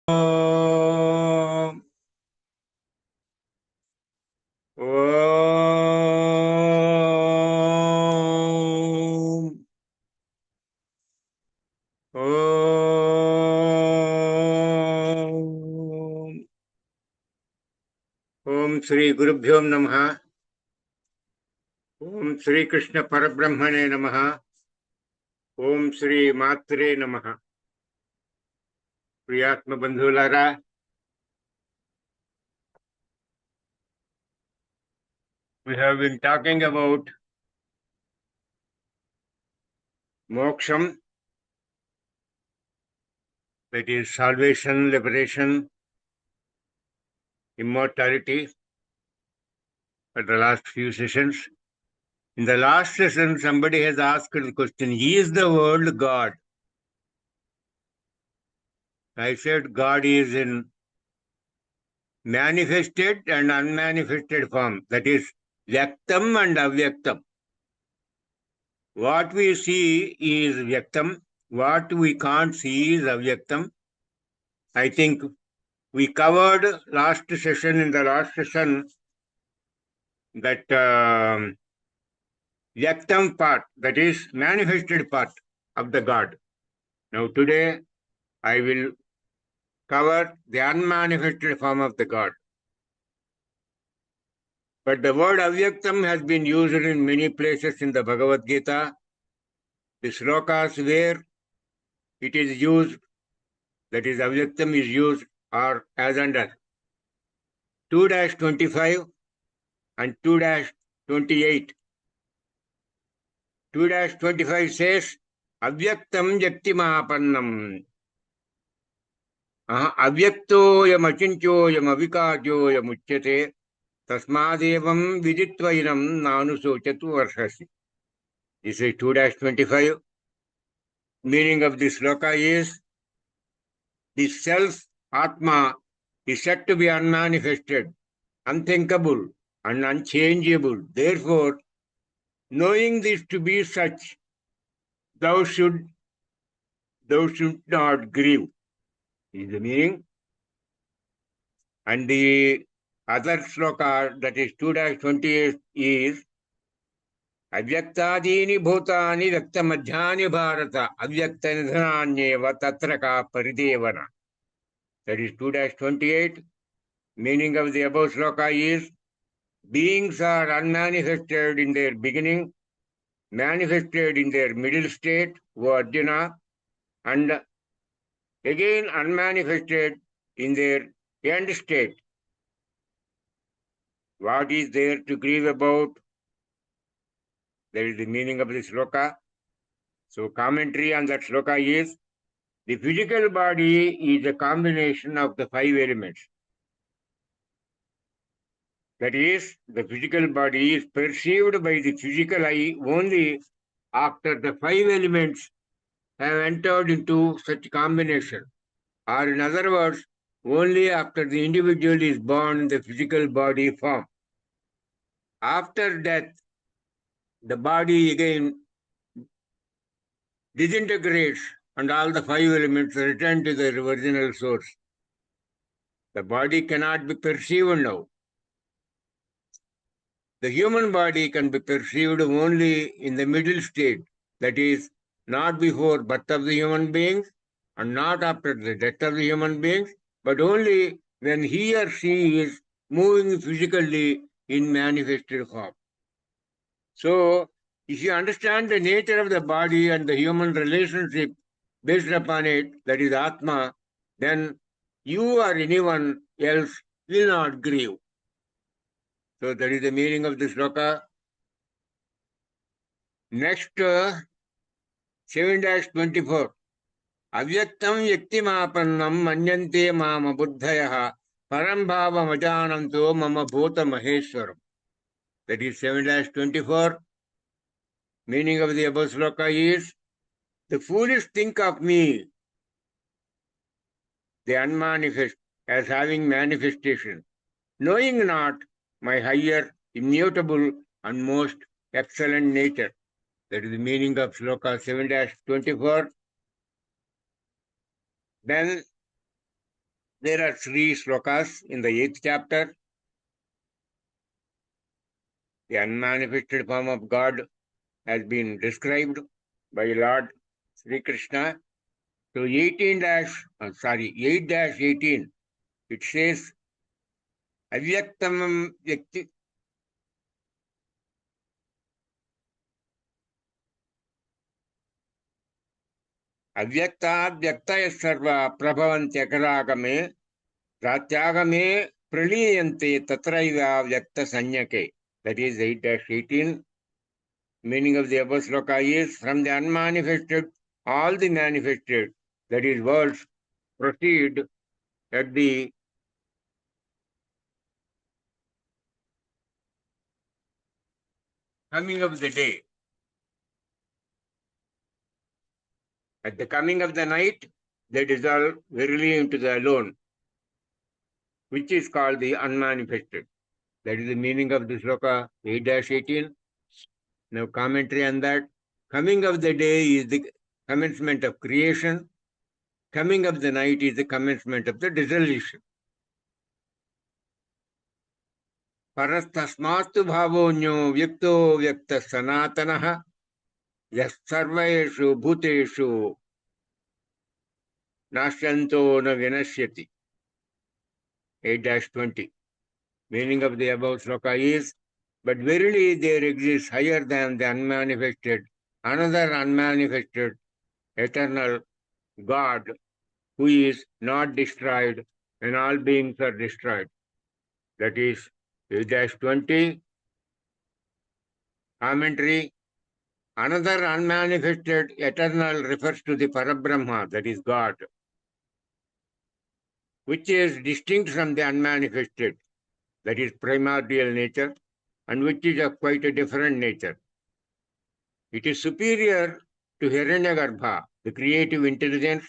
Om. Om Shri Gurubhyo Namaha. Om Shri Krishna Parabrahmane Namaha. Om Shri Matre Namaha. Priyatma Bandhulara, we have been talking about Moksham, that is salvation, liberation, immortality, for the last few sessions. In the last session, somebody has asked the question, is the world God? I said God is in manifested and unmanifested form, that is Vyaktam and Avyaktam. What we see is Vyaktam, what we can't see is Avyaktam. I think we covered in the last session, that Vyaktam part, that is manifested part of the God. Now today I will cover the unmanifested form of the God. But the word Avyaktam has been used in many places in the Bhagavad Gita. The slokas where it is used, that is Avyaktam is used, are as under 2-25 and 2-28. 2-25 says, Avyaktam yaktimapannam. Avyaktoyam achinchoyam avikadyoyam uchyate tasmadevam viditvainam nanusochatu varshasi. This is 2-25. Meaning of this sloka is, the self, Atma, is said to be unmanifested, unthinkable, and unchangeable. Therefore, knowing this to be such, thou should not grieve, is the meaning. And the other sloka, that is 2-28, is Avyaktadini bhutani vyaktamadhyani bharata avyaktanidhananyeva tatraka paridevana. That is 2-28. Meaning of the above sloka is, beings are unmanifested in their beginning, manifested in their middle state, O Arjuna, and again unmanifested in their end state. What is there to grieve about? That is the meaning of the sloka. So commentary on that sloka is, the physical body is a combination of the 5 elements. That is, the physical body is perceived by the physical eye only after the 5 elements have entered into such combination. Or in other words, only after the individual is born in the physical body form. After death, the body again disintegrates and all the 5 elements return to their original source. The body cannot be perceived now. The human body can be perceived only in the middle state, that is, not before birth of the human beings and not after the death of the human beings, but only when he or she is moving physically in manifested form. So, if you understand the nature of the body and the human relationship based upon it, that is Atma, then you or anyone else will not grieve. So that is the meaning of this sloka. Next, 7-24. Avyaktam yaktimapannam manyante mama buddhayaha param bhava majananto mama bhota maheshwaram. That is 7-24. Meaning of the above sloka is, the foolish think of me, the unmanifest, as having manifestation, knowing not my higher, immutable, and most excellent nature. That is the meaning of sloka 7-24. Then There are 3 slokas in the 8th chapter. The unmanifested form of God has been described by Lord Sri Krishna. So 8-18, it says, Avyaktamam Yakti Avyakta Vyaktaya Sarva Prabhavantyakaraagame Pratyagame Praliyante Tatraiva Vyakta Sanyake. That is 8-18. Meaning of the above sloka is, from the unmanifested, all the manifested, that is worlds, proceed at the coming of the day. At the coming of the night, they dissolve verily into the alone, which is called the unmanifested. That is the meaning of the sloka 8-18. Now commentary on that. Coming of the day is the commencement of creation. Coming of the night is the commencement of the dissolution. Parastasmastu bhavonyo vyakto vyakta sanatanaha yas sarveshu bhuteshu nashyanto na vinashyati. 8-20. Meaning of the above sloka is, but verily there exists higher than the unmanifested, another unmanifested, eternal God, who is not destroyed when all beings are destroyed. That is 8-20. Commentary. Another unmanifested eternal refers to the Parabrahma, that is God, which is distinct from the unmanifested, that is primordial nature, and which is of quite a different nature. It is superior to Hiranyagarbha, the creative intelligence,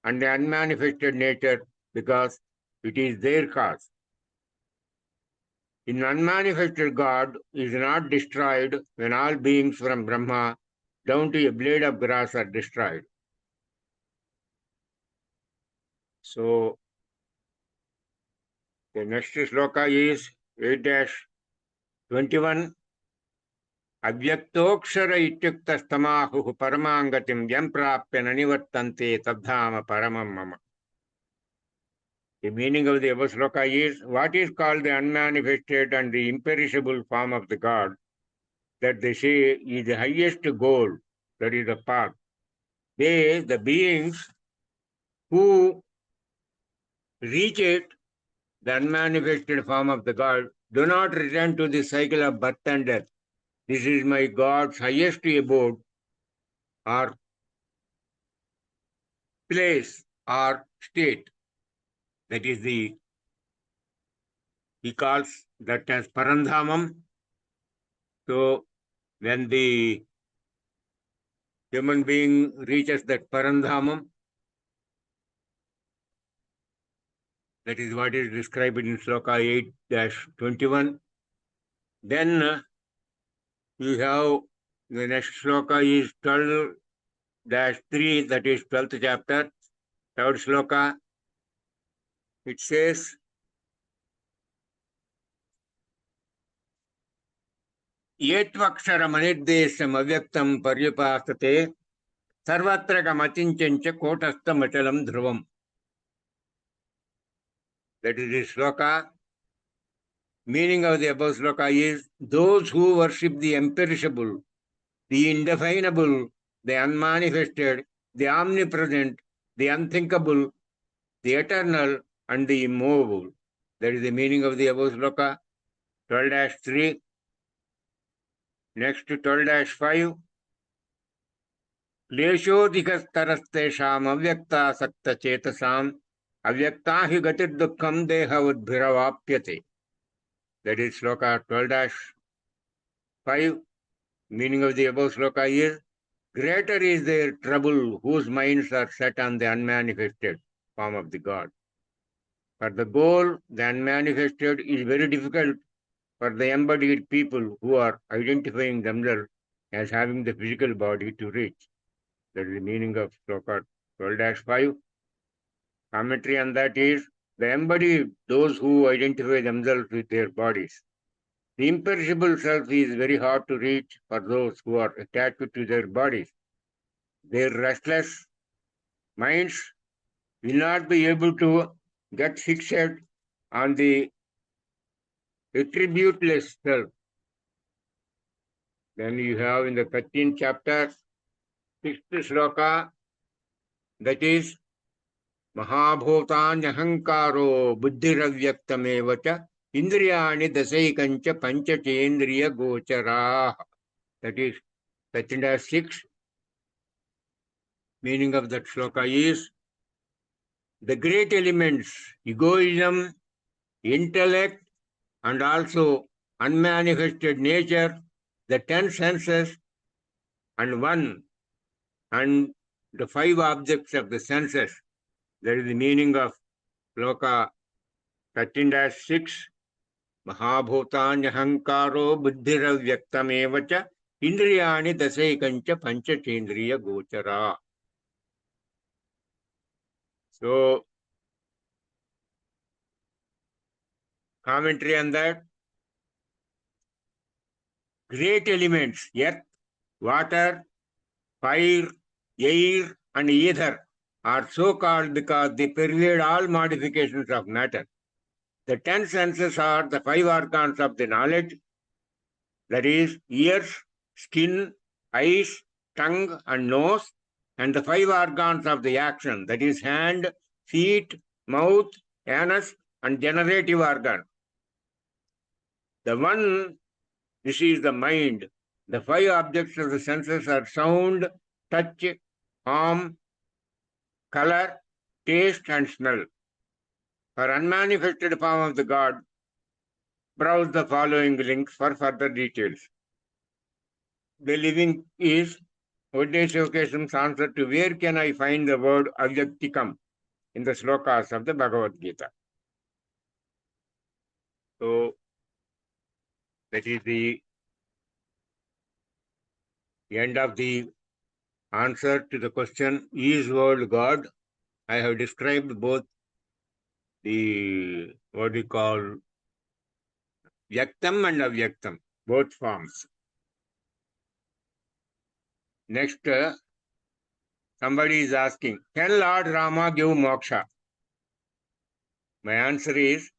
and the unmanifested nature, because it is their cause. In unmanifested, God is not destroyed when all beings from Brahma down to a blade of grass are destroyed. So, the next sloka is 8-21. Avyaktoksara ityukta stamahu paramangatim yam prapya nanivartante tadhama paramam mama. The meaning of the above sloka is, what is called the unmanifested and the imperishable form of the God, that they say is the highest goal, that is the path. They, the beings who reach it, the unmanifested form of the God, do not return to the cycle of birth and death. This is my God's highest abode or place or state. That is he calls that as Parandhamam. So when the human being reaches that Parandhamam, that is what is described in Sloka 8-21. Then you have the next Sloka is 12-3, that is 12th chapter, 3rd Sloka. It says, Yetvaksharamanidesam avyaktam paryupastate sarvatra gamachinchancha kotasthamachalam dhruvam. That is the sloka. Meaning of the above sloka is, those who worship the imperishable, the indefinable, the unmanifested, the omnipresent, the unthinkable, the eternal, and the immovable. That is the meaning of the above sloka. 12-3. Next to 12-5. Kleshodikastarastesham avyakta sakta chetasam avyakta hi gatir dukkham deha udbhiravapyate. That is sloka 12-5. Meaning of the above sloka is, greater is their trouble whose minds are set on the unmanifested form of the God. For the goal, the unmanifested, is very difficult for the embodied people who are identifying themselves as having the physical body to reach. That is the meaning of sloka 12-5. Commentary on that is, the embodied, those who identify themselves with their bodies. The imperishable self is very hard to reach for those who are attached to their bodies. Their restless minds will not be able to get fixed on the attributeless self. Then you have in the 13th chapter, 6th sloka, that is Mahabhutanyahangkaro buddhiravyaktamev cha indriyani dasaikancha panchatendriya gochara. That is 13-6. Meaning of that sloka is the great elements, egoism, intellect, and also unmanifested nature, the 10 senses, and one, and the 5 objects of the senses. That is the meaning of sloka 13-6. Mahabhutanyahankaro buddhiravyaktamev cha indriyani dasaikancha panchatendriya gochara. So, commentary on that. Great elements, earth, water, fire, air, and ether are so called because they pervade all modifications of matter. The 10 senses are the 5 organs of the knowledge, that is, ears, skin, eyes, tongue, and nose, and the 5 organs of the action, that is, hand, feet, mouth, anus, and generative organ. The one, this is the mind. The 5 objects of the senses are sound, touch, form, color, taste, and smell. For unmanifested form of the God, browse the following links for further details. The living is Uddeshavakesam's answer to where can I find the word avyaktikam in the slokas of the Bhagavad Gita. So, that is the end of the answer to the question, is world God? I have described both the, what we call, Vyaktam and Avyaktam, both forms. Next, somebody is asking, can Lord Rama give moksha? My answer is,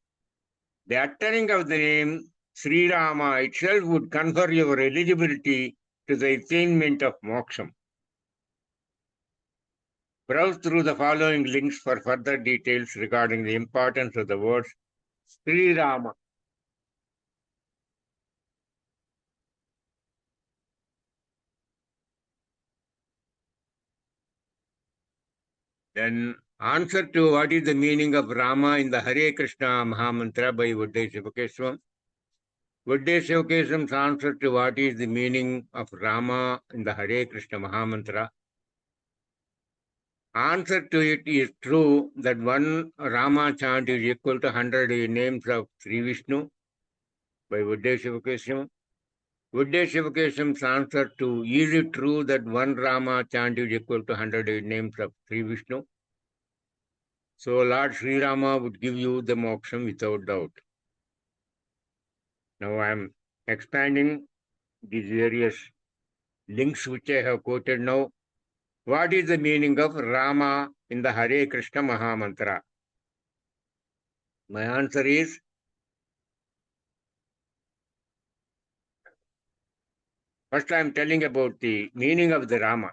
the uttering of the name Sri Rama itself would confer your eligibility to the attainment of MOKSHAM. Browse through the following links for further details regarding the importance of the words Sri Rama. Then answer to what is the meaning of Rama in the Hare Krishna Mahamantra by Uddeshavakesam's answer to what is the meaning of Rama in the Hare Krishna Mahamantra. Answer to it is true that one Rama chant is equal to 100 names of Sri Vishnu by Uddeshavakesam's answer to is it true that one Rama chant is equal to 100 names of Sri Vishnu? So Lord Sri Rama would give you the moksham without doubt. Now I am expanding these various links which I have quoted now. What is the meaning of Rama in the Hare Krishna Mahamantra? My answer is, first I am telling about the meaning of the Rama.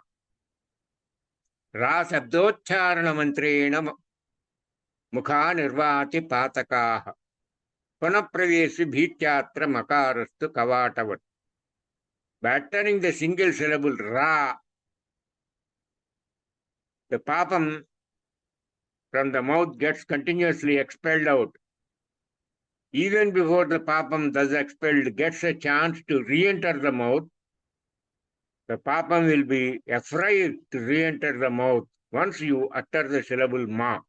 Ra sabdocharana mantrena mukha nirvati patakaha punapravesi bhityatra makarastu kavatavat. By uttering the single syllable Ra, the papam from the mouth gets continuously expelled out. Even before the papam thus expelled gets a chance to re-enter the mouth, the papam will be afraid to re-enter the mouth once you utter the syllable Ma,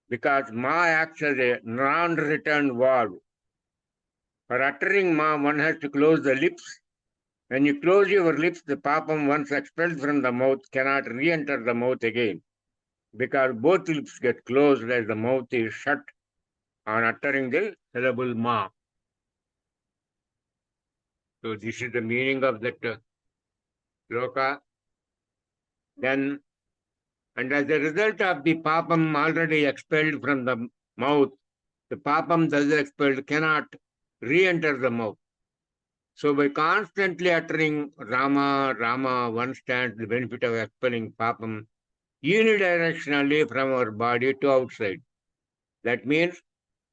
because Ma acts as a non-return valve. For uttering Ma, one has to close the lips. When you close your lips, the papam once expelled from the mouth cannot re-enter the mouth again. because both lips get closed as the mouth is shut on uttering the syllable ma. So this is the meaning of that sloka. Then, and as a result of the papam already expelled from the mouth, the papam thus expelled cannot re-enter the mouth. So by constantly uttering Rama, Rama, one stands the benefit of expelling papam unidirectionally from our body to outside. That means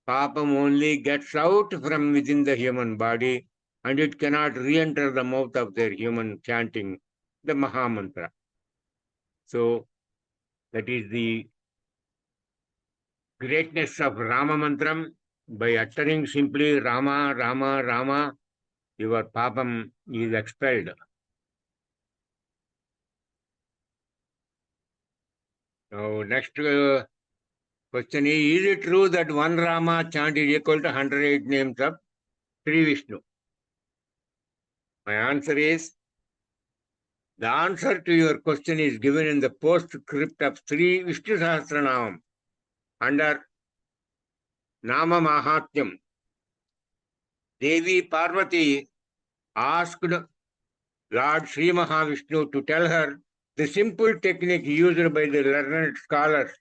papam only gets out from within the human body and it cannot re-enter the mouth of their human chanting the Mahamantra. So that is the greatness of Rama Mantram. By uttering simply Rama, Rama, Rama, your papam is expelled. Now, next question is it true that one Rama chant is equal to 108 names of Sri Vishnu? My answer is, the answer to your question is given in the postscript of Sri Vishnu Sahasranamam under Nama Mahatyam. Devi Parvati asked Lord Sri Mahavishnu to tell her the simple technique used by the learned scholars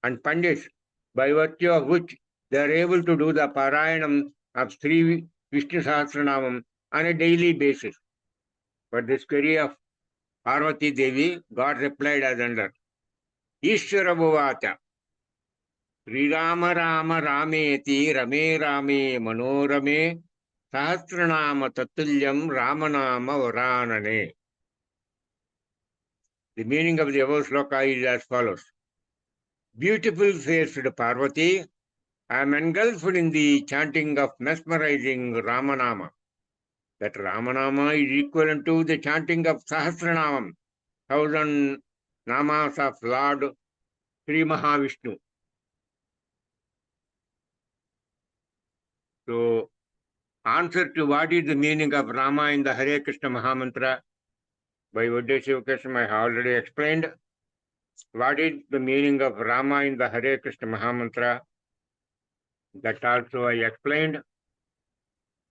and pandits by virtue of which they are able to do the Parayanam of Sri Vishnu Sahasranamam on a daily basis. But this query of Parvati Devi, God replied as under Ishvara Bhuvata Sri Rama Rama Rameti Rame Rame Manorame Sahasranama Tatulyam Ramanama Varanane. The meaning of the above sloka is as follows. Beautiful faced Parvati, I am engulfed in the chanting of mesmerizing Ramanama. That Ramanama is equivalent to the chanting of Sahasranamam, 1,000 namas of Lord Sri Mahavishnu. So, answer to what is the meaning of Rama in the Hare Krishna Mahamantra by Uddesha Kesam I have already explained. What is the meaning of Rama in the Hare Krishna Mahamantra? That also I explained.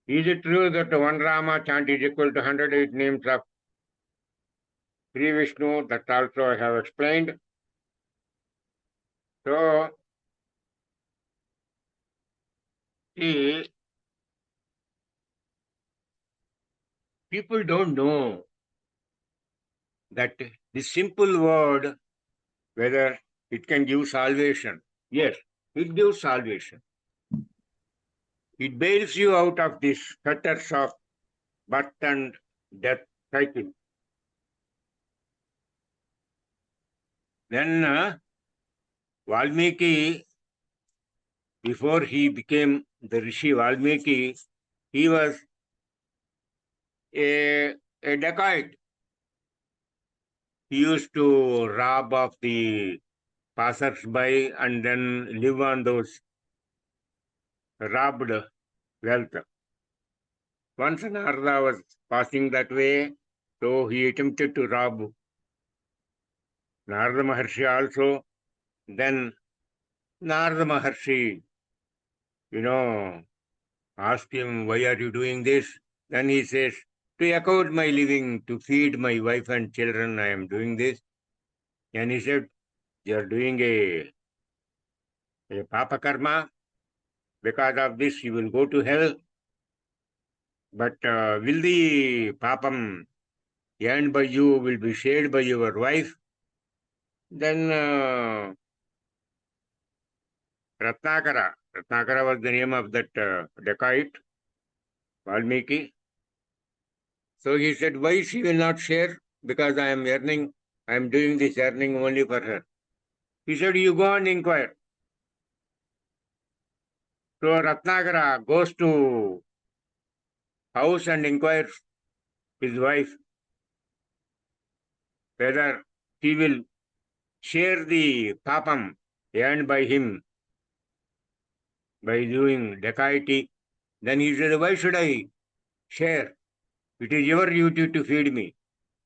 Is it true that one Rama chant is equal to 108 names of Sri Vishnu? That also I have explained. So, see, people don't know that this simple word, whether it can give salvation. Yes, it gives salvation. It bails you out of this fetters of birth and death cycle. Then Valmiki, before he became the Rishi Valmiki, he was a dacoit. He used to rob of the passers-by and then live on those robbed wealth. Once Narada was passing that way, so he attempted to rob Narada Maharshi also. Then Narada Maharshi, asked him, why are you doing this? Then he says, to accord my living, to feed my wife and children, I am doing this. And he said, you are doing a papa karma. Because of this, you will go to hell. But will the papam earned by you will be shared by your wife? Then Ratnakara was the name of that dacoit, Valmiki. So he said, why she will not share? Because I am doing this earning only for her. He said, you go and inquire. So Ratnakara goes to house and inquires his wife whether he will share the papam earned by him by doing dacoity. Then he said, why should I share? It is your duty to feed me.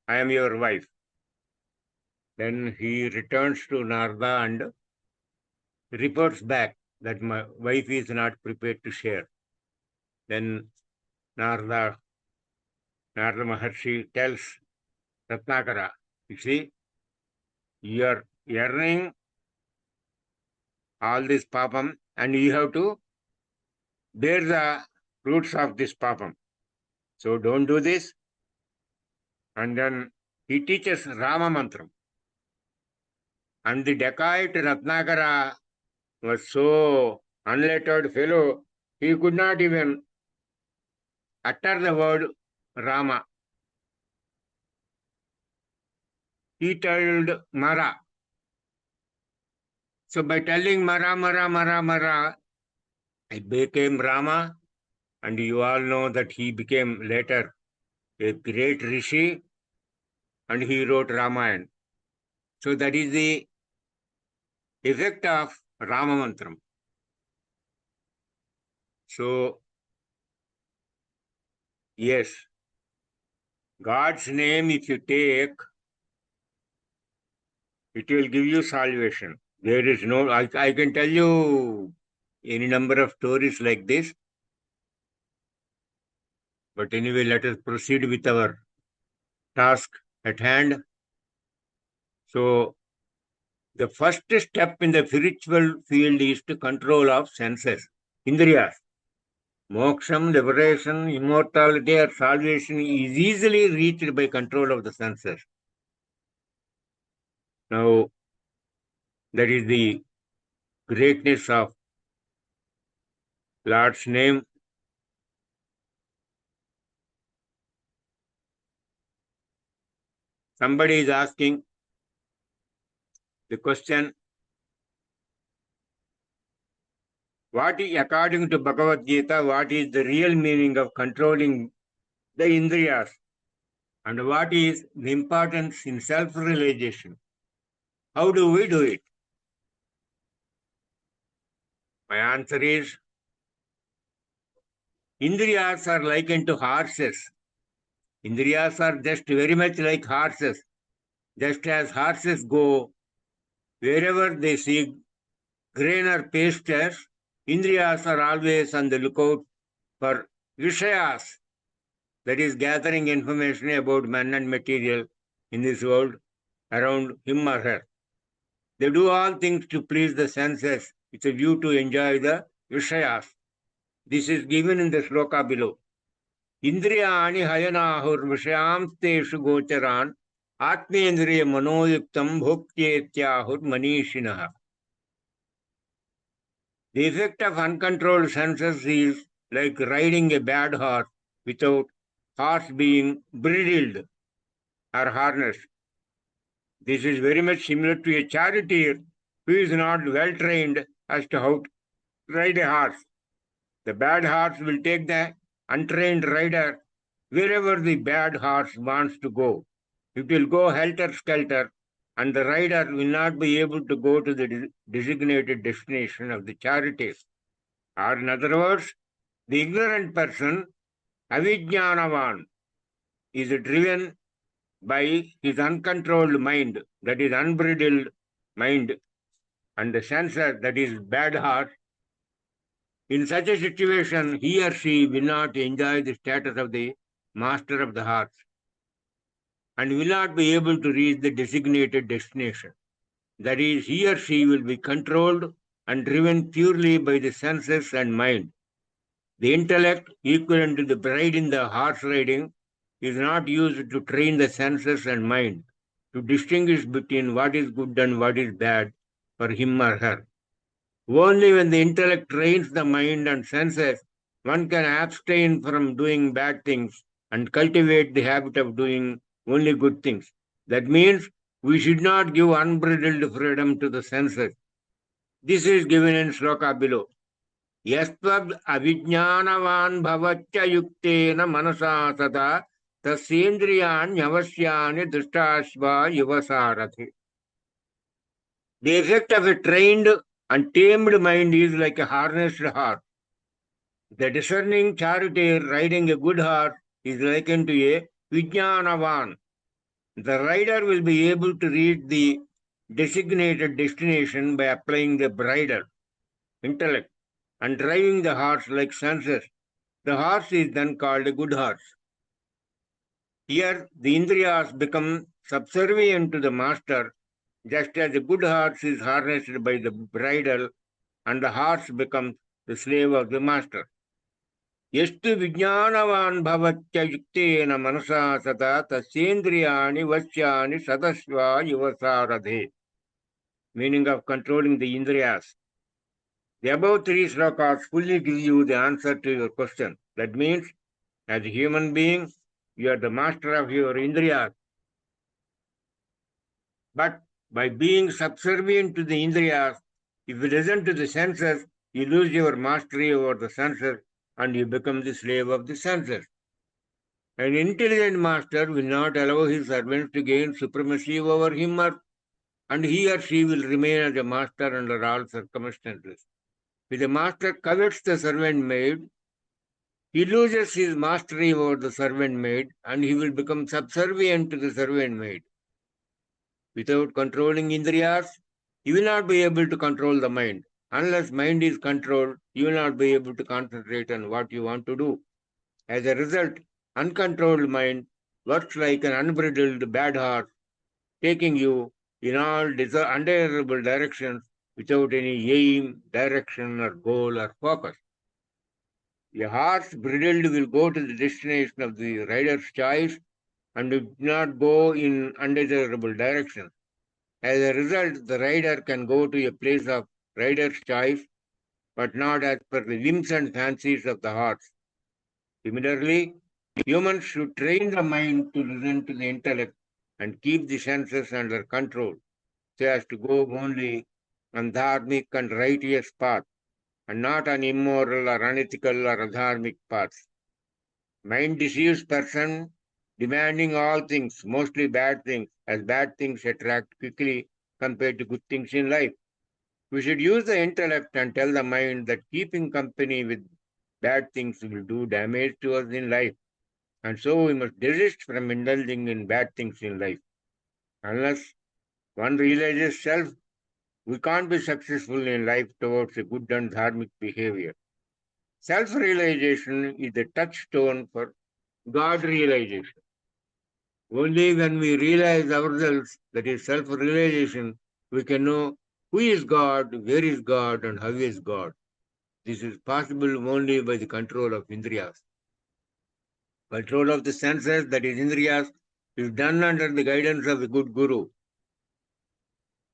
I am your wife. Then he returns to Narada and reports back that my wife is not prepared to share. Then Narada Maharshi tells Ratnakara, you see, you are earning all this papam and you have to bear the fruits of this papam. So don't do this. And then he teaches Rama Mantram. And the dacoit Ratnakara was so unlettered fellow, he could not even utter the word Rama. He told Mara. So by telling Mara, Mara, Mara, Mara, it became Rama. And you all know that he became later a great rishi and he wrote Ramayana. So that is the effect of Rama Mantram. So, yes, God's name if you take, it will give you salvation. There is no, I can tell you any number of stories like this. But anyway, let us proceed with our task at hand. So, the first step in the spiritual field is to control of senses, indriyas. Moksham, liberation, immortality or salvation is easily reached by control of the senses. Now, that is the greatness of Lord's name. Somebody is asking the question, what is, according to Bhagavad Gita, what is the real meaning of controlling the indriyas? And what is the importance in self-realization? How do we do it? My answer is, indriyas are likened to horses. Indriyas are just very much like horses. Just as horses go wherever they see grain or pastures, indriyas are always on the lookout for vishayas, that is gathering information about man and material in this world around him or her. They do all things to please the senses with a view to enjoy the vishayas. This is given in the sloka below. Indriyani hayanahur vishayamsteshu gocharan atmendriya manoyuktam bhoktyethyahur manishinaha. The effect of uncontrolled senses is like riding a bad horse without horse being bridled or harnessed. This is very much similar to a charioteer who is not well trained as to how to ride a horse. The bad horse will take the untrained rider wherever the bad horse wants to go. It will go helter-skelter, and the rider will not be able to go to the designated destination of the charioteer. Or in other words, the ignorant person, avijnanavan, is driven by his uncontrolled mind, that is unbridled mind, and the senses, that is bad heart. In such a situation, he or she will not enjoy the status of the master of the heart and will not be able to reach the designated destination. That is, he or she will be controlled and driven purely by the senses and mind. The intellect, equivalent to the bride in the horse riding, is not used to train the senses and mind to distinguish between what is good and what is bad for him or her. Only when the intellect trains the mind and senses, one can abstain from doing bad things and cultivate the habit of doing only good things. That means we should not give unbridled freedom to the senses. This is given in sloka below. Yastvad avijnanavan bhavaccha yuktena manasa sada tasendriyan yavasyani drishtashva yuvasarathi. The effect of a trained and tamed mind is like a harnessed horse. The discerning charioteer riding a good horse is likened to a vijnanavan, The rider will be able to reach the designated destination by applying the bridle, intellect, and driving the horse like senses. The horse is then called a good horse. Here, the Indriyas become subservient to the master, just as a good horse is harnessed by the bridle, and the horse becomes the slave of the master. Yestu vijnanavan bhavatya yuktena manasa sata tasyendriyani vasyani sadasva yuvasaradhe. Meaning of controlling the Indriyas. The above three slokas fully give you the answer to your question. That means, as a human being, you are the master of your Indriyas. But by being subservient to the Indriyas, if you listen to the senses, you lose your mastery over the senses and you become the slave of the senses. An intelligent master will not allow his servants to gain supremacy over him, and he or she will remain as a master under all circumstances. If the master covets the servant maid, he loses his mastery over the servant maid and he will become subservient to the servant maid. Without controlling Indriyas, you will not be able to control the mind. Unless mind is controlled, you will not be able to concentrate on what you want to do. As a result, uncontrolled mind works like an unbridled bad horse, taking you in all undesirable directions without any aim, direction, or goal or focus. A horse bridled will go to the destination of the rider's choice and do not go in undesirable directions. As a result, the rider can go to a place of rider's choice, but not as per the whims and fancies of the horse. Similarly, humans should train the mind to listen to the intellect and keep the senses under control, so as to go only on dharmic and righteous path, and not on immoral or unethical or adharmic paths. Mind deceives person, demanding all things, mostly bad things, as bad things attract quickly compared to good things in life. We should use the intellect and tell the mind that keeping company with bad things will do damage to us in life, and so we must desist from indulging in bad things in life. Unless one realizes self, we can't be successful in life towards a good and dharmic behavior. Self-realization is the touchstone for God realization. Only when we realize ourselves, that is self-realization, we can know who is God, where is God, and how is God. This is possible only by the control of Indriyas. Control of the senses, that is Indriyas, is done under the guidance of a good Guru.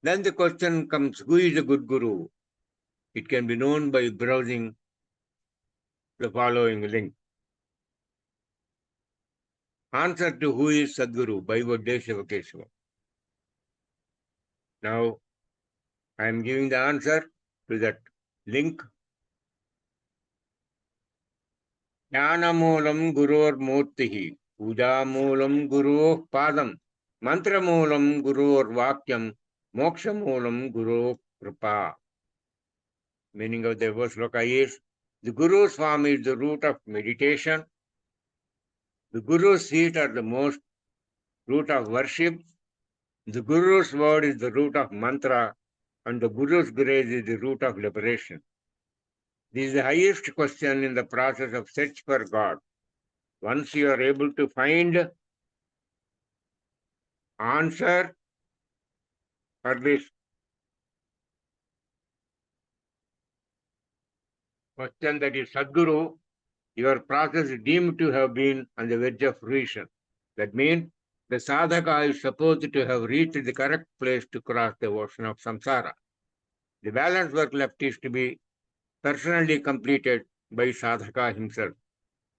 Then the question comes, who is a good Guru? It can be known by browsing the following link. Answer to who is Sadguru by Vaddeshava Keshava. Now, I am giving the answer to that link. Jnanamulam Guror Murtihi, Pujamulam Guru Padam, Mantramulam Gurur Vakyam, Mokshamulam Guru Kripa. Meaning of the verse sloka is, the Guru's form is the root of meditation. The Guru's feet are the most root of worship. The Guru's word is the root of mantra, and the Guru's grace is the root of liberation. This is the highest question in the process of search for God. Once you are able to find answer for this question, that is Sadguru, your process is deemed to have been on the verge of fruition. That means the sadhaka is supposed to have reached the correct place to cross the ocean of samsara. The balance work left is to be personally completed by sadhaka himself.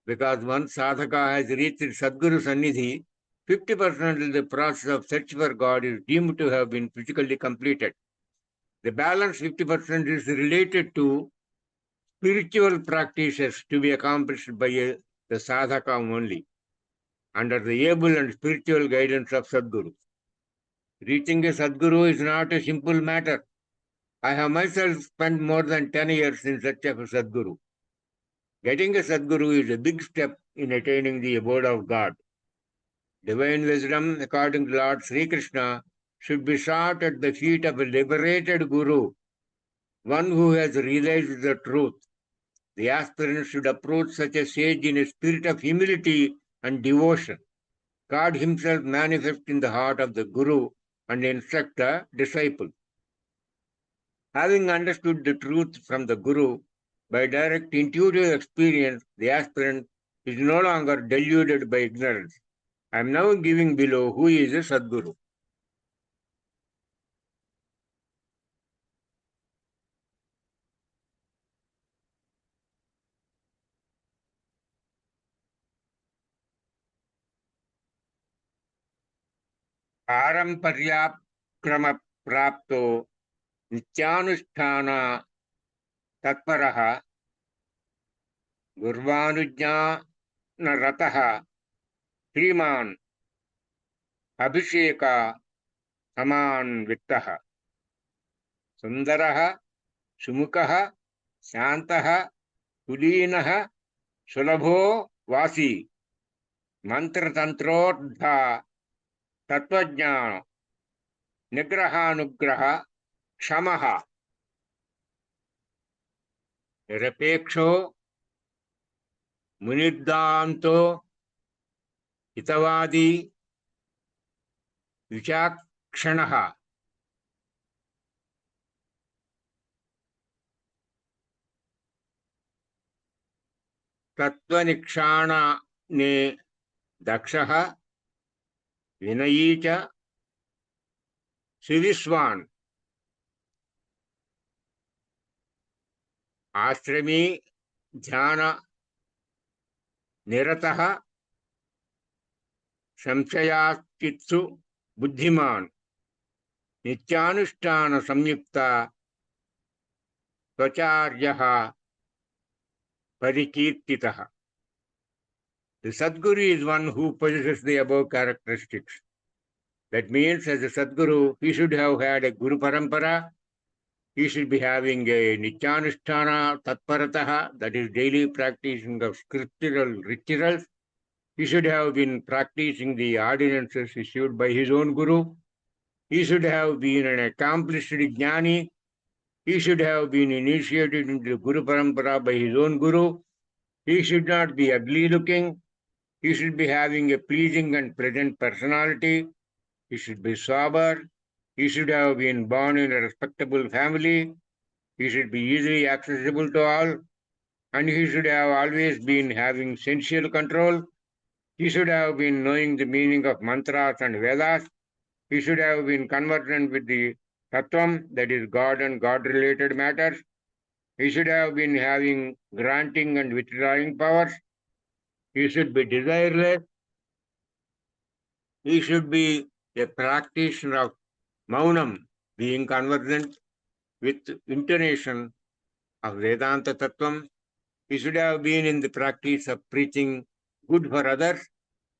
Because once sadhaka has reached Sadguru Sannidhi, 50% of the process of search for God is deemed to have been physically completed. The balance 50% is related to spiritual practices to be accomplished by the sadhaka only, under the able and spiritual guidance of Sadguru. Reaching a Sadguru is not a simple matter. I have myself spent more than 10 years in search of a Sadguru. Getting a Sadguru is a big step in attaining the abode of God. Divine wisdom, according to Lord Sri Krishna, should be sought at the feet of a liberated Guru, one who has realized the truth. The aspirant should approach such a sage in a spirit of humility and devotion. God himself manifests in the heart of the Guru and instructs the disciple. Having understood the truth from the Guru, by direct intuitive experience, the aspirant is no longer deluded by ignorance. I am now giving below who is a Sadguru. पारंपर्याक्रम प्राप्तो नित्यानुष्ठान तत्परः गुर्वानुज्ञानरतः श्रीमान् अभिषेक समान्वितः सुंदरः सुमुखः शान्तः कुलीनः सुलभो वासी मंत्रतंत्रोर्ध तत्वज्ञान निग्रहानुग्रह क्षमः निरपेक्षो मुनिर्दान्तो हितवादी विचक्षणः तत्वनिक्षाणे दक्षः विनयी च सुविस्वान् आश्रमी ध्यान निरतः संशयाचित्सु बुद्धिमान् नित्यानुष्ठान संयुक्त त्वचार्यः परिकीर्तितः. The Sadguru is one who possesses the above characteristics. That means, as a Sadguru, he should have had a Guru Parampara, he should be having a Nityanusthana Tatparataha, that is daily practicing of scriptural rituals. He should have been practicing the ordinances issued by his own Guru. He should have been an accomplished Jnani. He should have been initiated into the Guru Parampara by his own Guru. He should not be ugly looking. He should be having a pleasing and pleasant personality. He should be sober. He should have been born in a respectable family. He should be easily accessible to all. And he should have always been having sensual control. He should have been knowing the meaning of mantras and Vedas. He should have been conversant with the Tattvam, that is God and God-related matters. He should have been having granting and withdrawing powers. He should be desireless. He should be a practitioner of Maunam, being conversant with intonation of Vedanta Tattvam. He should have been in the practice of preaching good for others.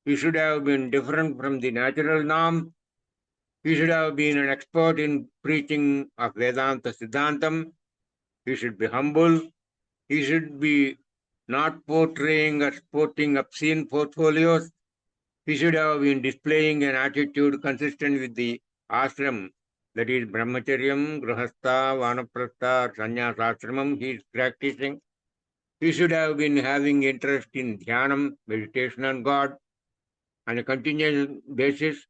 He should have been different from the natural norm. He should have been an expert in preaching of Vedanta Siddhantam. He should be humble. He should be not portraying or sporting obscene portfolios. He should have been displaying an attitude consistent with the ashram, that is brahmacharyam, grahastha, vanaprastha, sannyas ashramam he is practicing. He should have been having interest in dhyanam, meditation on God, on a continuous basis.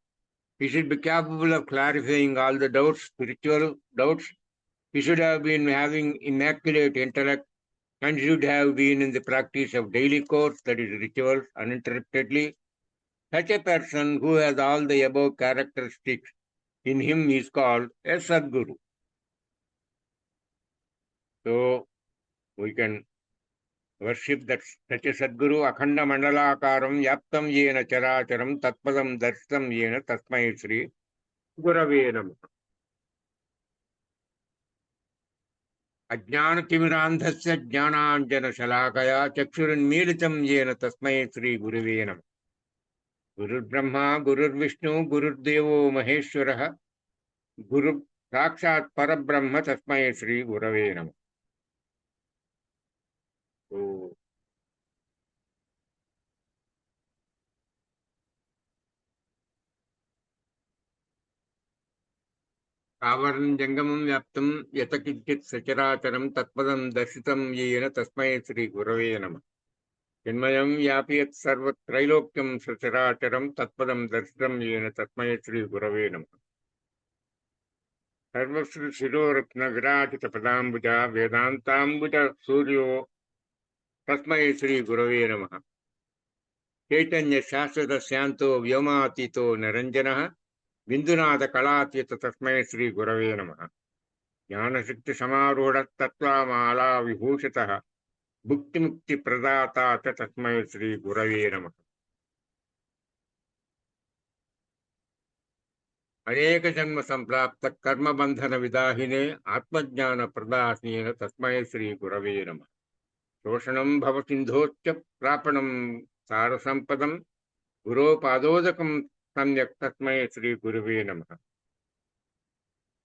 He should be capable of clarifying all the doubts, spiritual doubts. He should have been having immaculate intellect and should have been in the practice of daily course, that is rituals, uninterruptedly. Such a person who has all the above characteristics in him is called a Sadguru. So we can worship that such a Sadguru, Akhanda Mandalakaram, Yaptam Yena Characharam, Tatpadam Darsam Yena, Tasmai Sri Gurave Namah. अज्ञानतिमिरान्धस्य ज्ञानाञ्जनशलाकया चक्षुरुन्मीलितं येन तस्मै श्रीगुरवे नमः. गुरुर्ब्रह्मा गुरुर्विष्णु गुरुर्देवो महेश्वरः गुरु साक्षात् परब्रह्म तस्मै श्रीगुरवे नमः. Avaran Jangamam Yaptam Yatakit Sacharacharam Tatpadam Dashitam Yena Tasmai Sri Gurave Namah. Chinmayam Yapiyat Sarvat Trilokyam Sacharacharam Tatpadam Dashitam Yena Tasmai Sri Gurave Namah. Sarvasri Siroratna Virajita Padambuja Vedantambuja Suryo Tasmai Sri Gurave Namah. Chaitanya Shastra Syanto Vyomatito Naranjanaha Bindunada Kalatyata Tasmai Sri Gurave Namah. ज्ञानशक्ति समारूढ़ तत्त्वमाला विभूषितः भुक्ति मुक्ति प्रदाता च तस्मै श्री गुरवे नमः। अनेक जन्म संप्राप्त कर्म बंधन विदाहिने आत्मज्ञान प्रदासिने तस्मै श्री गुरवे नमः। शोषणं भव सिंधोच्च प्रापणं सार संपदं गुरोपादोदकं सम्यक् तस्मै श्री गुरवे नमः।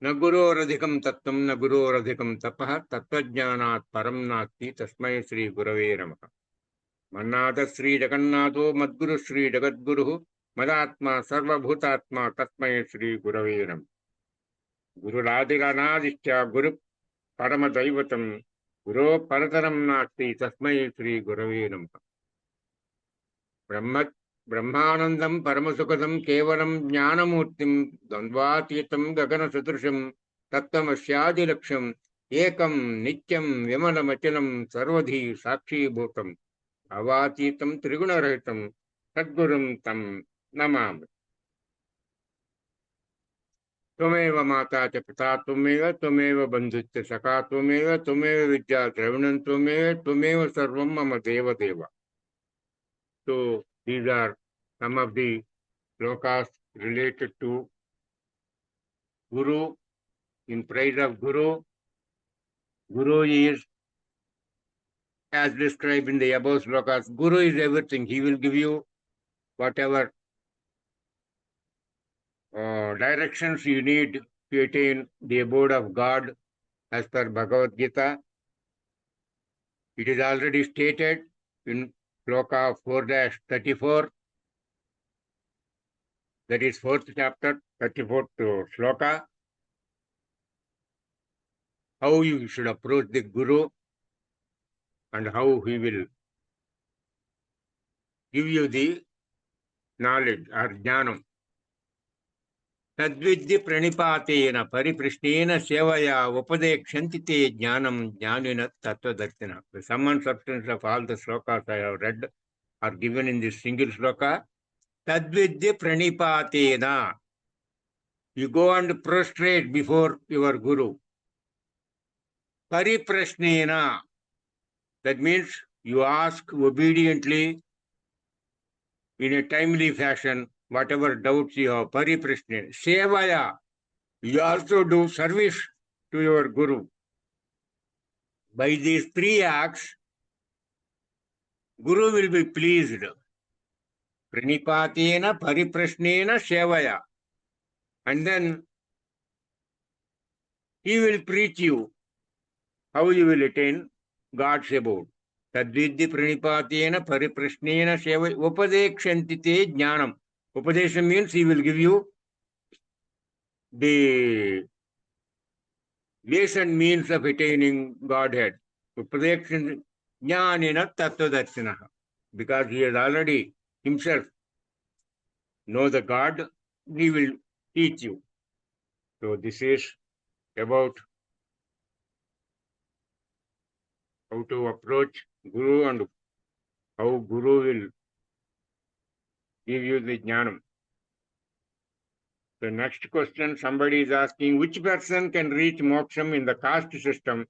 न गुरोरधिकं तत्त्वं न गुरोरधिकं तपः तत्त्वज्ञानात् परं नास्ति तस्मै श्री गुरवे नमः। मन्नाथ श्री जगन्नाथो मद्गुरु श्री जगद्गुरुः मदात्मा सर्वभूतात्मा तस्मै श्री गुरवे नमः। गुरुरादिरनादिश्च गुरु परमदैवतं गुरो परतरं नास्ति तस्मै श्री गुरवे नमः। ब्रह्मानंदं परमसुखदं केवलं ज्ञानमूर्तिं द्वन्द्वातीतं गगनसदृशं तत्त्वमस्यादिलक्ष्यम् एकं नित्यं विमलमचलं सर्वधी साक्षीभूतम् अवातीतं त्रिगुणरहितं सद्गुरुं तं नमामि। त्वमेव माता च पिता त्वमेव बन्धुश्च सखा त्वमेव विद्या द्रविणं त्वमेव सर्वं मम देवदेव। So these are some of the shlokas related to Guru. In praise of Guru, Guru is, as described in the above shlokas, Guru is everything. He will give you whatever directions you need to attain the abode of God as per Bhagavad Gita. It is already stated in shloka 4-34. That is 4th chapter, 34th shloka. How you should approach the Guru and how he will give you the knowledge or jnanam. Tadvidya pranipatena pariprashnena sevaya upadekshanti te jnanam jnanina tattvadarshina. The sum and substance of all the slokas I have read are given in this single sloka. Tadvidya pranipatena. You go and prostrate before your Guru. Pariprashnena. That means you ask obediently in a timely fashion whatever doubts you have. Pariprashnena. Sevaya. You also do service to your Guru. By these three acts, Guru will be pleased. Pranipatena, pariprashnena, sevaya. And then he will preach you how you will attain God's abode. Tadvidya pranipatena, pariprashnena, sevaya. Upadekshanti te jnanam. Upadesha means he will give you the ways and means of attaining Godhead. Upadekshanti jnanina tattvadarshinaha. Because he has already himself know the God, he will teach you. So this is about how to approach Guru and how Guru will give you the jnanam. The next question somebody is asking, which person can reach moksham in the caste system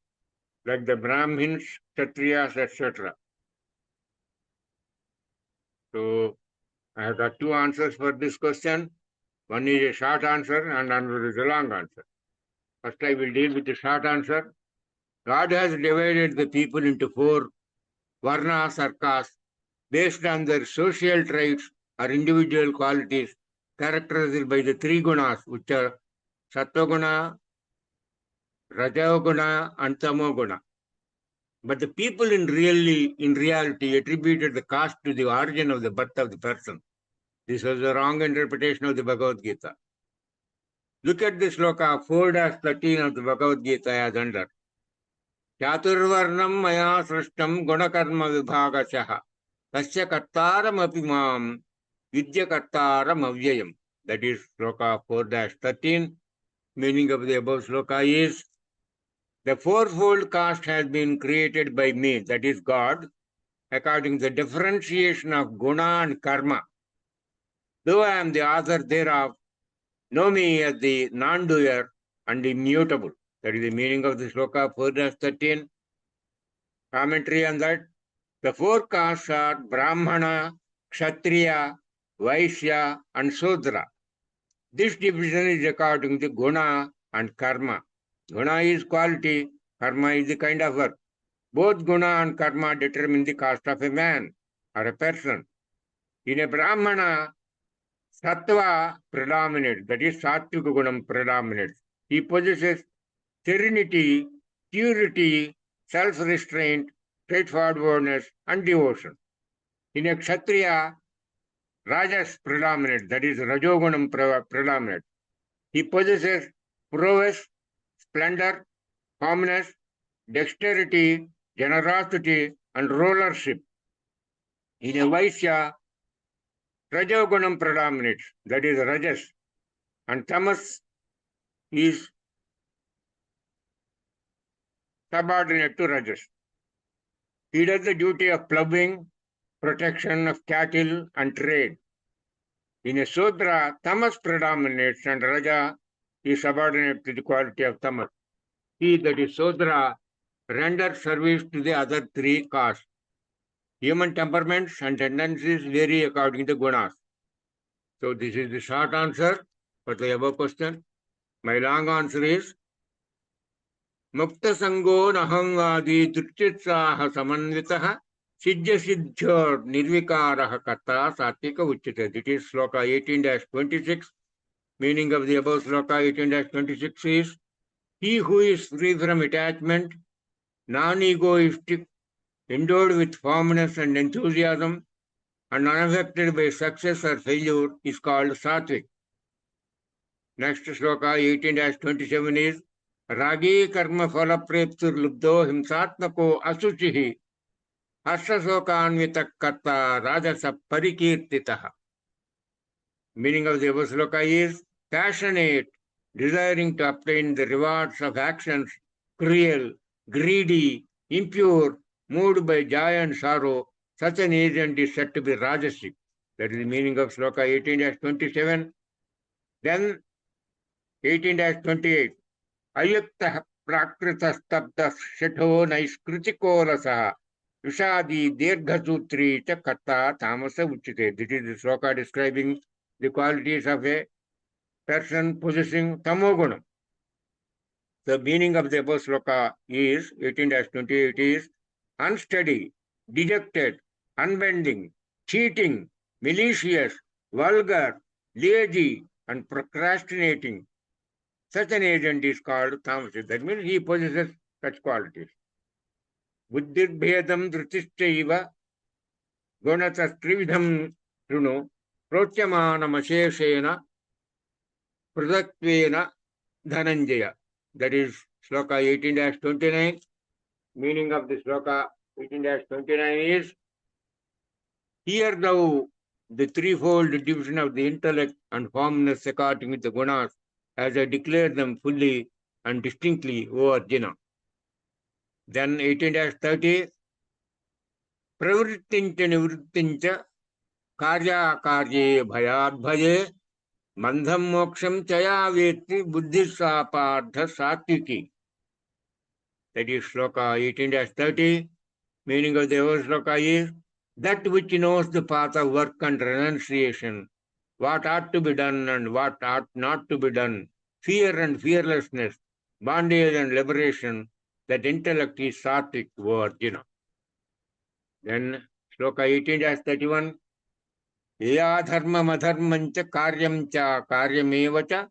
like the Brahmins, Kshatriyas, etc.? So I have got two answers for this question. One is a short answer and another is a long answer. First I will deal with the short answer. God has divided the people into 4 varnas or castes based on their social traits or individual qualities characterized by the 3 gunas, which are Sattva-guna, Rajo-guna and Tamo-guna. But the people in reality attributed the caste to the origin of the birth of the person. This was a wrong interpretation of the Bhagavad Gita. Look at the sloka 4-13 of the Bhagavad Gita as under. Chaturvarnam maya srishtam gunakarma vibhagasyaha tasya kartaram api mam vidya kartaram avyayam. That is sloka 4-13. Meaning of the above sloka is, the fourfold caste has been created by me, that is God, according to the differentiation of guna and karma. Though I am the author thereof, know me as the non-doer and immutable. That is the meaning of the sloka 4-13. Commentary on that. The four castes are Brahmana, Kshatriya, Vaishya and Sudra. This division is according to guna and karma. Guna is quality, karma is the kind of work. Both guna and karma determine the caste of a man or a person. In a Brahmana, sattva predominates, that is sattvika gunam predominates. He possesses serenity, purity, self-restraint, straightforwardness and devotion. In a Kshatriya, rajas predominates, that is rajogunam predominates. He possesses prowess, splendor, calmness, dexterity, generosity, and rulership. In a Vaishya, rajogunam predominates, that is rajas, and tamas is subordinate to rajas. He does the duty of ploughing, protection of cattle, and trade. In a Sudra, tamas predominates and raja is subordinate to the quality of tamas. He, that is Sudra, renders service to the other three castes. Human temperaments and tendencies vary according to gunas. So this is the short answer for the above question. My long answer is Mukta Sango Nahangadi Drititsaha Samanvitaha Siddhya Siddhyor Nirvikaraha Kata Satika Uchita. This is Sloka 18-26. Meaning of the above Sloka 18-26 is, he who is free from attachment, non-egoistic, endowed with firmness and enthusiasm, and unaffected by success or failure is called Sattvic. Next sloka 18-27 is, Ragi karma phala preptur lubdo himsatmako asuchihi hasasokanvita karta rajasa parikirtitaha. Meaning of the above sloka is, passionate, desiring to obtain the rewards of actions, cruel, greedy, impure, moved by joy and sorrow, such an agent is said to be rajasic. That is the meaning of sloka 18-27. Then 18-28. Ayukta prakrita stabda shatho naiskritiko rasa vishadi dirghasutri cha karta tamasa uchite. This is the sloka describing the qualities of a person possessing tamogunam. The meaning of the above sloka is 18-28 is, unsteady, dejected, unbending, cheating, malicious, vulgar, lazy, and procrastinating. Such an agent is called tamasic. That means he possesses such qualities. Buddhirbhedam dhritishchaiva gunasastrividham shrunu prochyamanamasheshena pradatvena dhananjaya. That is sloka 18-29. Meaning of the sloka 18-29 is, hear thou the threefold division of the intellect and formness according with the gunas, as I declare them fully and distinctly, O Arjuna. Then 18-30, pravrittincha nivrittincha karya karye bhayad bhaye mandham moksham chaya veti buddhisa partha satviki. That is sloka 18-30. Meaning of the above sloka is, that which knows the path of work and renunciation, what ought to be done and what ought not to be done, fear and fearlessness, bondage and liberation, that intellect is sattvic, O Arjuna. Then sloka 18-31, ya dharmam adharmam cha karyam cha karyameva cha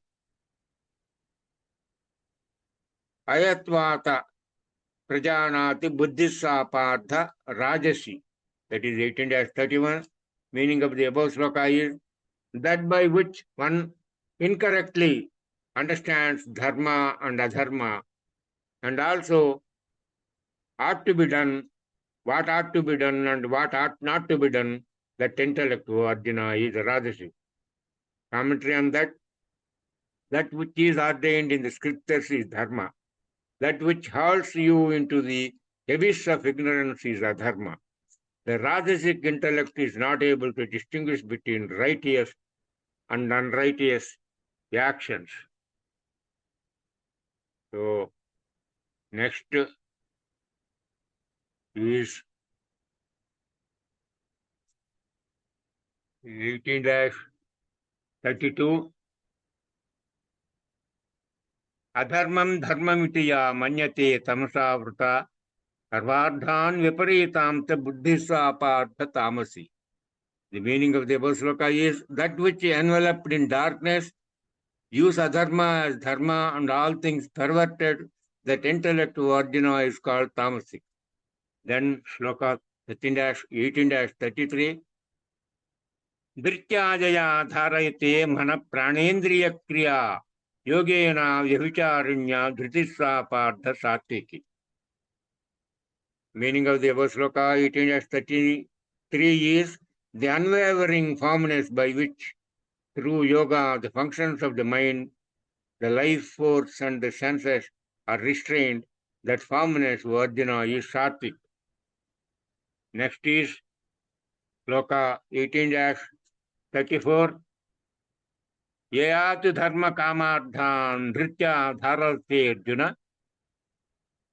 ayatvata prajanati buddhisa partha rajasi. That is 18-31. Meaning of the above sloka is, that by which one incorrectly understands dharma and adharma, and also ought to be done, what ought to be done and what ought not to be done, that intellect, O Arjuna, is Rajasi. Commentary on that, that which is ordained in the scriptures is dharma. That which hurls you into the abyss of ignorance is adharma. The Rajasic intellect is not able to distinguish between righteous and unrighteous actions. So, next is 18-32. Adharmam dharmamiti ya manyate tamasa vrta sarvardhan viparitam ta buddhisa apartha tamasi. The meaning of the above sloka is that which enveloped in darkness use adharma as dharma and all things perverted, that intellect of Arjuna is called tamasic. Then sloka 18-33. Dhrityajaya dharayate mana pranendriya kriya yogena vyabhicharinya dhritissa partha satviki. Meaning of the above sloka 18-33 is the unwavering firmness by which through yoga the functions of the mind, the life force and the senses are restrained. That firmness of Arjuna is sattvic. Next is sloka 18-34. Yayatu dharma kamardhan dhritya dharate Arjuna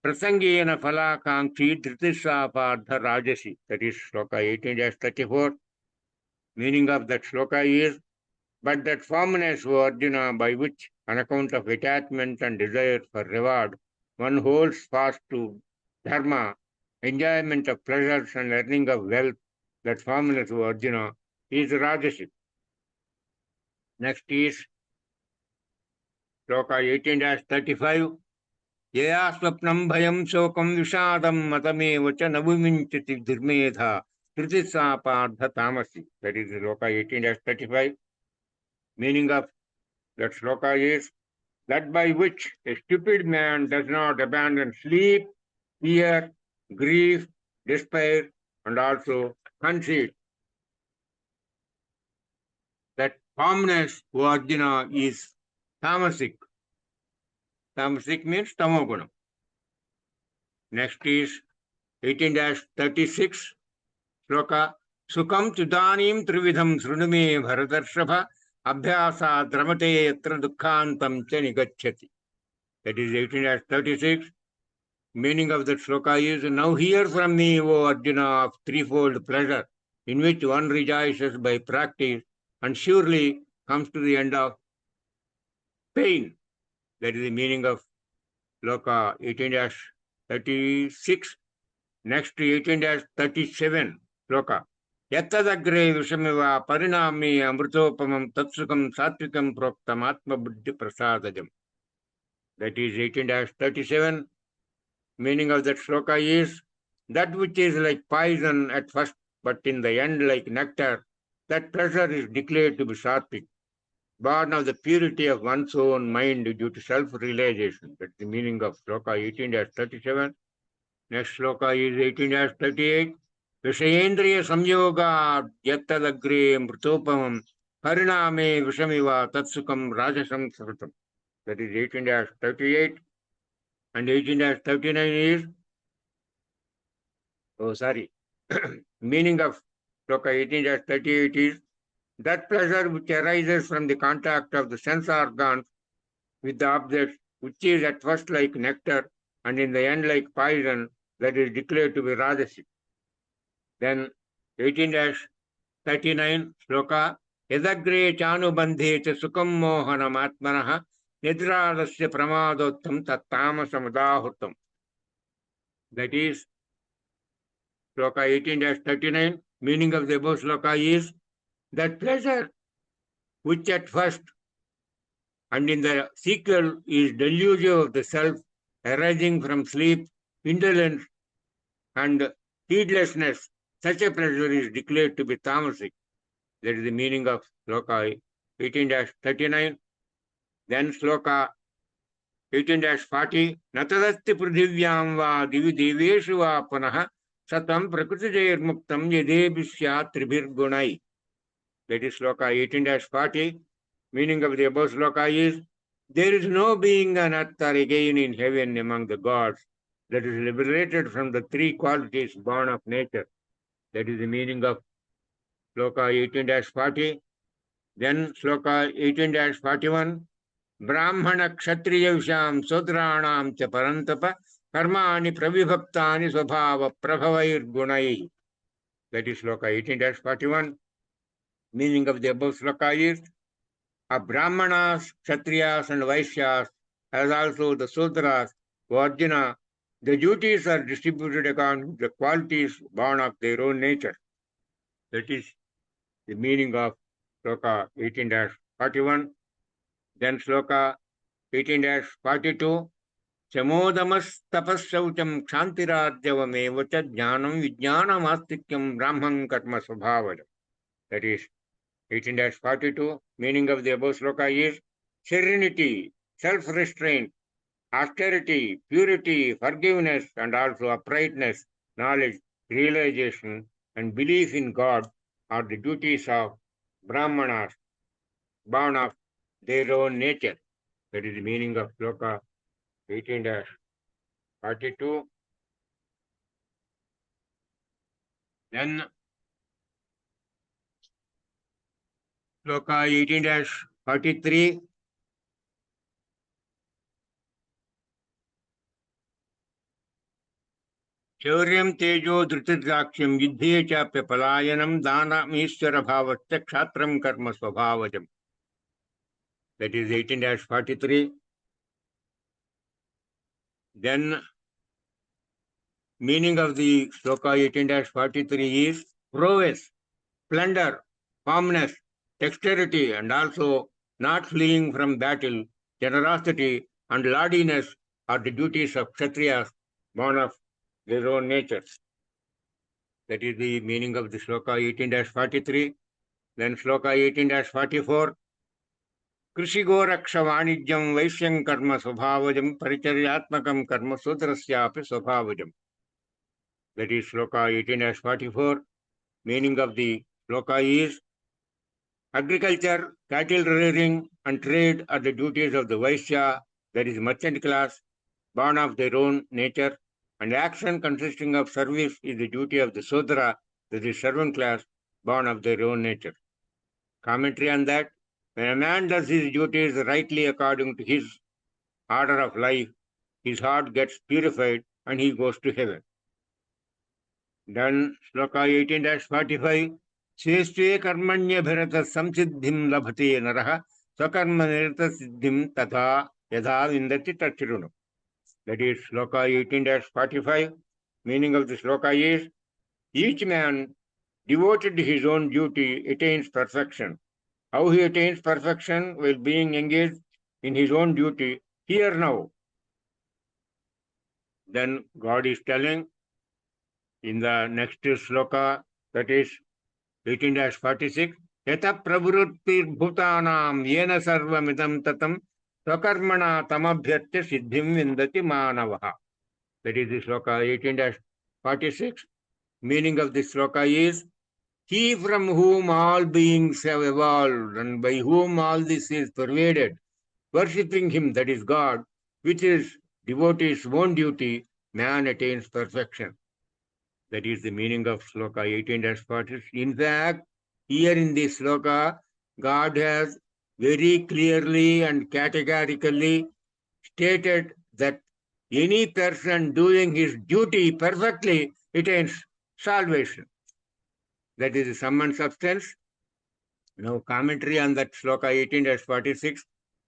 prasangena phalakankshi dhritissa partha rajasi. That is sloka 18-34. Meaning of that sloka is, but that firmness of Arjuna by which, on account of attachment and desire for reward, one holds fast to dharma, enjoyment of pleasures and earning of wealth, that firmness of Arjuna is rajasic. Next is sloka 18-35. Yaya swapnam bhayam shokam vishadam matame vacha navuminchati dhirmedha kritisa partha tamasi. That is sloka 18-35. Meaning of that sloka is that by which a stupid man does not abandon sleep, fear, grief, despair, and also conceit. That calmness, O Arjuna, is tamasic. Tamasic means tamogunam. Next is 18-36 sloka. Sukam tudanim trividham srunume bharatarshava abhyasa dramate yatra dukkhantam cha nigacchati. That is 18-36. Meaning of that sloka is, now hear from me, O Arjuna, of threefold pleasure, in which one rejoices by practice and surely comes to the end of pain. That is the meaning of sloka 18-36. Next to 18-37 sloka. Yattadagre vishamiva parinami amrutopamam tatsukam satvikam proktam atma buddhi prasadajam. That is 18-37. Meaning of that sloka is, that which is like poison at first, but in the end like nectar, that pleasure is declared to be sattvic, born of the purity of one's own mind due to self-realization. That's the meaning of sloka 18-37. Next sloka is 18-38. Vishayendriya samyoga yattadagre mrutopamam pariname vishamiva tatsukam rajasam srutam. That is 18-38. And 18-39 is, meaning of sloka 18-38 is, that pleasure which arises from the contact of the sense organs with the objects, which is at first like nectar and in the end like poison, that is declared to be rajasic. Then 18-39 sloka. Yadagre chanubandhe cha sukam mohanam atmanaha nidradasya pramadottam tattamasamadahutam. That is sloka 18-39. Meaning of the above sloka is, that pleasure which at first and in the sequel is delusive of the self, arising from sleep, indolence, and heedlessness, such a pleasure is declared to be tamasic. That is the meaning of sloka 18-39. Then sloka 18-40, Natadasti Pridhivyam va divi deveshu va punaha satam prakritijairmuktam yadebhisya tribhir gunai. That is sloka 18-40. Meaning of the above sloka is, there is no being on earth or again in heaven among the gods that is liberated from the three qualities born of nature. That is the meaning of sloka 18-40. Then sloka 18-41, Brahmana Kshatriya Visham Sudranam Cha Parantapa Karmani Pravibhaktani Swabhava Prabhavair Gunai. That is sloka 18-41. Meaning of the above sloka is, of Brahmanas, Kshatriyas and Vaishyas, as also the Sudras, Arjuna, the duties are distributed according to the qualities born of their own nature. That is the meaning of sloka 18-41. Then sloka 18-42, Chamodamas tapassaucham kshantiradhyavamevacha jnanam vijnanam astikyam brahman karma svabhavajam. That is 18-42. Meaning of the above sloka is serenity, self-restraint, austerity, purity, forgiveness, and also uprightness, knowledge, realization, and belief in God are the duties of Brahmanas, born of their own nature. That is the meaning of sloka 18-42. Then sloka 18-43. Shauryam tejo dhritidraksham yuddhe chapya palayanam dhanam ishvara bhavastya kshatram karma svabhavajam. That is 18-43. Then meaning of the sloka 18-43 is prowess, splendor, calmness, dexterity, and also not fleeing from battle, generosity, and lordliness are the duties of Kshatriyas, born of their own nature. That is the meaning of the sloka 18-43. Then sloka 18-44. Krishigo raksha vanijyam vaishyam karma svabhavajam paricharyatmakam karma sudrasyapi svabhavajam. That is sloka 18-44. Meaning of the sloka is, agriculture, cattle rearing, and trade are the duties of the Vaishya, that is merchant class, born of their own nature, and action consisting of service is the duty of the Sudra, that is servant class, born of their own nature. Commentary on that, when a man does his duties rightly according to his order of life, his heart gets purified and he goes to heaven. Then sloka 18-45, Sheshtve karmanya bharata samsiddhim labhate naraha sakarma nirata siddhim tatha yadha vindati tachirunu. That is sloka 18-45. Meaning of the sloka is, each man devoted to his own duty attains perfection. How he attains perfection? While being engaged in his own duty here now. Then God is telling in the next sloka, that is 18-46, Yata pravrutir bhutanam yena sarvamidam tatam swakarmana tamabhyatya siddhim vindati manavaha. That is the sloka 18-46. Meaning of this sloka is, he from whom all beings have evolved and by whom all this is pervaded, worshipping him, that is God, which is devotee's own duty, man attains perfection. That is the meaning of sloka 18-46. In fact, here in this sloka, God has very clearly and categorically stated that any person doing his duty perfectly attains salvation. That is the sum and substance. Now, commentary on that sloka 18-46.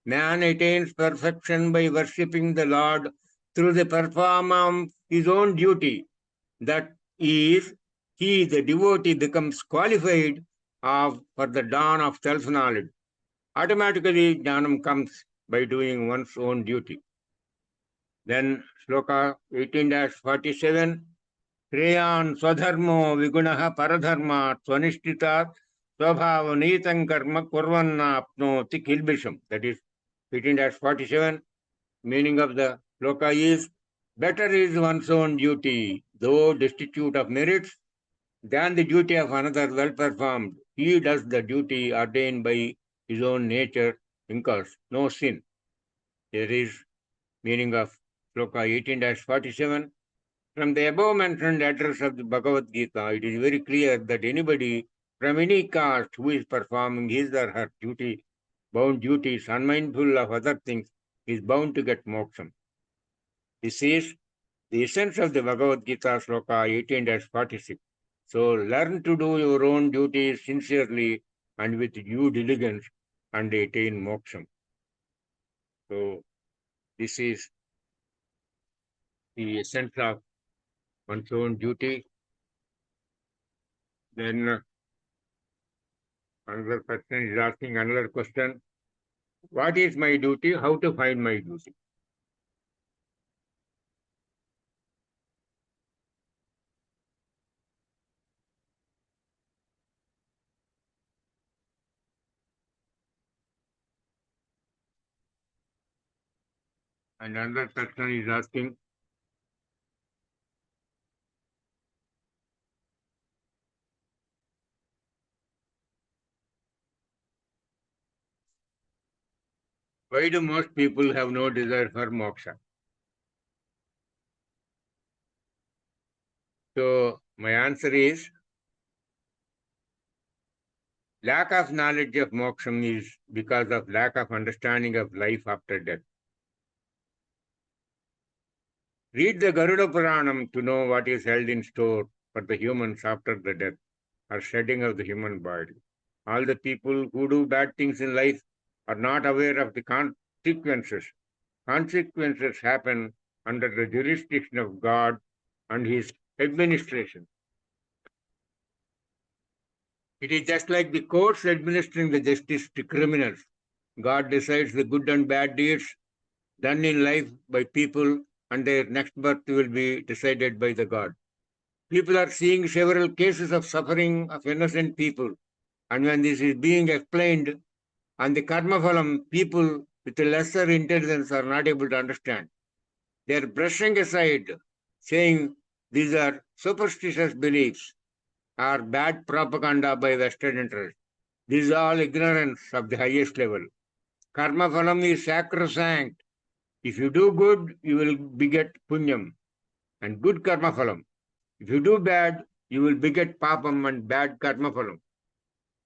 Man attains perfection by worshipping the Lord through the performance of his own duty. That is, he, the devotee, becomes qualified for the dawn of self-knowledge. Automatically, jnanam comes by doing one's own duty. Then, sloka 18-47, Shreyan swadharmo vigunaha paradharma swanishtita swabhava nitam karma kurvanna apnoti kilbisham. That is 18-47, meaning of the shloka is, better is one's own duty, though destitute of merits, than the duty of another well performed. He does the duty ordained by his own nature, incurs no sin. There is meaning of shloka 18-47. From the above mentioned address of the Bhagavad Gita, it is very clear that anybody from any caste who is performing his or her duty, bound duties, unmindful of other things, is bound to get moksham. This is the essence of the Bhagavad Gita shloka 18-46. So learn to do your own duties sincerely and with due diligence and attain moksham. So this is the essence of one's own duty. Then another person is asking another question. What is my duty? How to find my duty? And another person is asking, why do most people have no desire for moksha? So my answer is, lack of knowledge of moksham is because of lack of understanding of life after death. Read the Garuda Puranam to know what is held in store for the humans after the death or shedding of the human body. All the people who do bad things in life are not aware of the consequences. Consequences happen under the jurisdiction of God and his administration. It is just like the courts administering the justice to criminals. God decides the good and bad deeds done in life by people, and their next birth will be decided by the God. People are seeing several cases of suffering of innocent people, and when this is being explained on the karma phalam, people with a lesser intelligence are not able to understand. They are brushing aside, saying these are superstitious beliefs or bad propaganda by Western interests. This is all ignorance of the highest level. Karma phalam is sacrosanct. If you do good, you will beget punyam and good karma phalam. If you do bad, you will beget papam and bad karma phalam.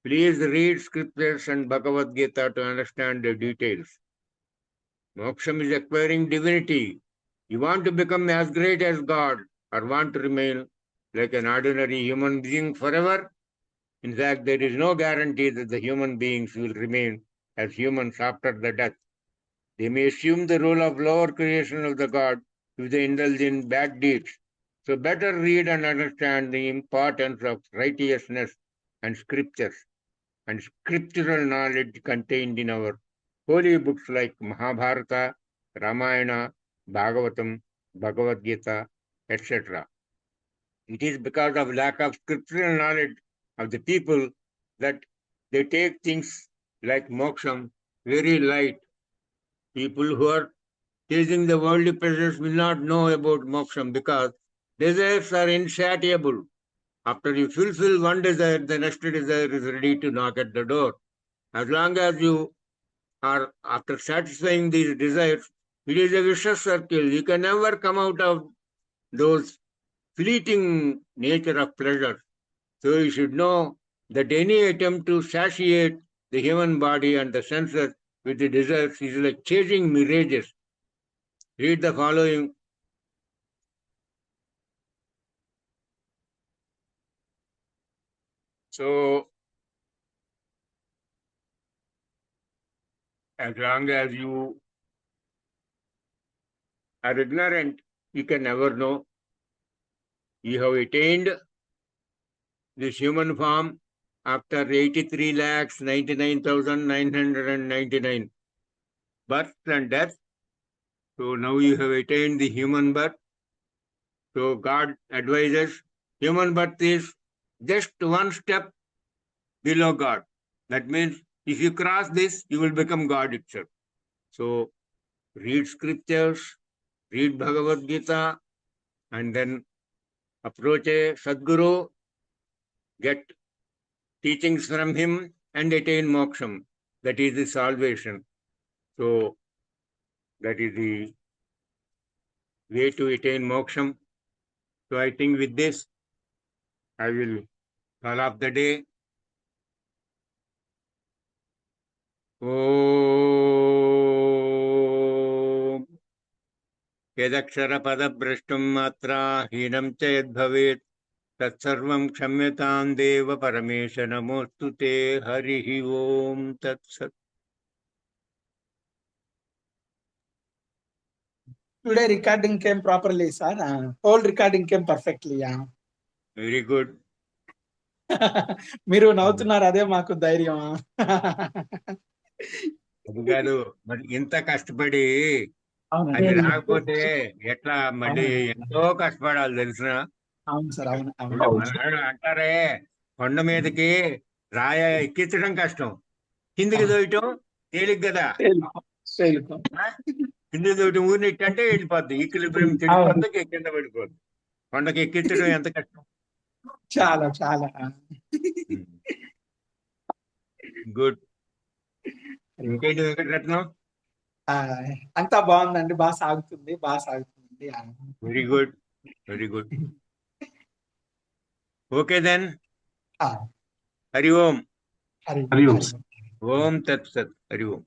Please read scriptures and Bhagavad Gita to understand the details. Moksham is acquiring divinity. You want to become as great as God or want to remain like an ordinary human being forever? In fact, there is no guarantee that the human beings will remain as humans after the death. They may assume the role of lower creation of the God if they indulge in bad deeds. So better read and understand the importance of righteousness and scriptures and scriptural knowledge contained in our holy books like Mahabharata, Ramayana, Bhagavatam, Bhagavad Gita, etc. It is because of lack of scriptural knowledge of the people that they take things like moksham very light. People who are chasing the worldly pleasures will not know about moksham because desires are insatiable. After you fulfill one desire, the next desire is ready to knock at the door. As long as you are after satisfying these desires, it is a vicious circle. You can never come out of those fleeting nature of pleasure. So you should know that any attempt to satiate the human body and the senses with the desires is like chasing mirages. Read the following. So, as long as you are ignorant, you can never know. You have attained this human form after 83,99,999 births and deaths. So now you have attained the human birth. So God advises human birth is just one step below God. That means if you cross this, you will become God itself. So read scriptures, read Bhagavad Gita, and then approach a Sadguru, get teachings from him, and attain moksham. That is the salvation. So that is the way to attain moksham. So I think with this, I will call off the day. Om Yadaksharapadabhrashtam matra hinam cha yadbhavet tatsarvam kshamyatam deva paramesha namostute harihi om tatsat. Today recording came properly, sir. Whole recording came perfectly. Yeah. Very good. మీరు నవ్వుతున్నారు, అదే మాకు ధైర్యం. అది కాదు, మరి ఇంత కష్టపడి అవునండి. అది రాకపోతే ఎట్లా? మళ్ళీ ఎంతో కష్టపడాలి తెలిసిన. అవును సార్, అవును. మనవాడు అంటారే, కొండ మీదకి రాయ ఎక్కించడం కష్టం, కిందికి దోయటం తేలిక కదా. కిందికి దోయటం ఊరినట్టంటే వెళ్ళిపోద్ది, ఈక్విలిబ్రియం చెడిపోద్ది, కింద పడిపోద్ది. కొండకి ఎక్కించడం ఎంత కష్టం. చాలా చాలా గుడ్. ఇంకేంటి వెంకటరత్నం? అంతా బాగుందండి, బాగా సాగుతుంది. Very good, very good. Okay then. Hari Om. Hari Om. Om తత్ సత్. హరి ఓం.